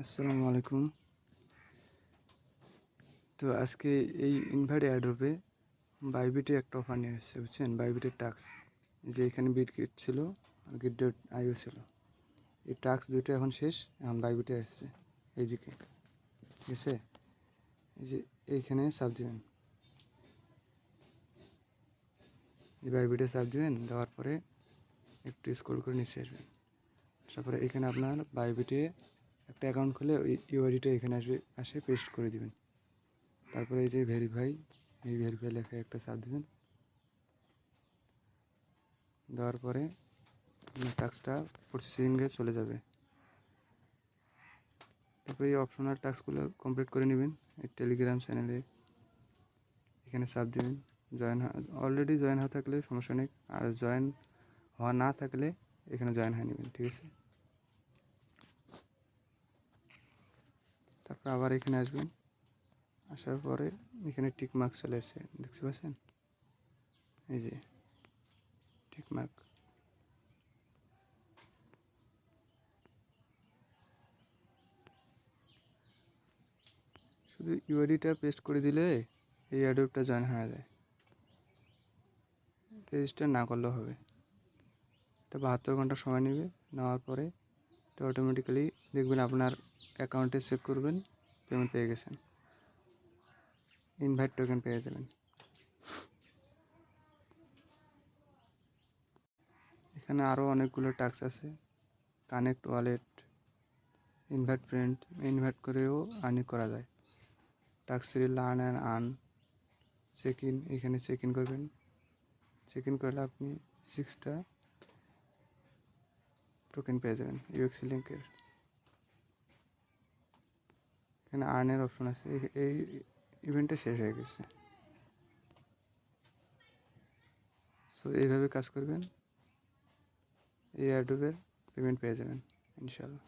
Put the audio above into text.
আসসালামু আলাইকুম। তো আজকে এই ইনভাইট অ্যাডোবে বাইবিটে একটা অফার নিয়ে এসেছে, বুঝছেন? বাইবিটের টাস্ক যে এখানে বিটকিট ছিল আর গিট.আইও ছিল। এই টাস্ক দুটো এখন শেষ, এখন বাইবিটে এসেছে এইদিকে, ঠিক আছে? এই যে এইখানে চাপ দিবেন, এই বাইবিটে চাপ দিবেন, দেওয়ার পরে একটু স্ক্রল করে নিচে আসবেন। আসার পরে এখানে আপনার বাইবিটে একটা অ্যাকাউন্ট খুলে ওই ইউআইডিটা এখানে আসে পেস্ট করে দিবেন। তারপরে এই যে ভেরিফাই, এই ভেরিফাই লেখা একটা চাপ দিবেন। দেওয়ার পরে টাস্কটা প্রসেসিংয়ে চলে যাবে। তারপরে এই অপশনাল টাস্কগুলো কমপ্লিট করে নেবেন। এই টেলিগ্রাম চ্যানেলে এখানে চাপ দেবেন। অলরেডি জয়েন হওয়া থাকলে সমস্যা নেই, আর জয়েন হওয়া না থাকলে এখানে জয়েন হয়ে নেবেন, ঠিক আছে? তারপর আবার এখানে আসবেন, আসার পরে এখানে টিক মার্ক চলে আসছে, দেখতে পাচ্ছেন? এই যে টিক মার্ক, শুধু ইউআইডিটা পেস্ট করে দিলে এই অ্যাডোবটা জয়েন হয়ে যায়। রেজিস্টার না করলেও হবে। এটা 72 ঘন্টা সময় নেবে। নেওয়ার পরে এটা অটোমেটিক্যালি দেখবেন আপনার অ্যাকাউন্টে চেক করবেন, পেমেন্ট পেয়ে গেছেন, ইনভাইট টোকেন পেয়ে যাবেন। এখানে আরও অনেকগুলো টাস্ক আছে, connect wallet, invite friend, invite করেও আর্নিং করা যায়। Task 3 learn and earn, check in, এখানে চেক ইন করবেন। চেক ইন করলে আপনি 6টা টোকেন পেয়ে যাবেন ইউএক্সি লিঙ্কের। এখানে আর্নের অপশন আছে। এই ইভেন্টটা শেষ হয়ে গেছে। সো এইভাবে কাজ করবেন, এই অ্যাডোবের পেমেন্ট পেয়ে যাবেন ইনশাআল্লাহ।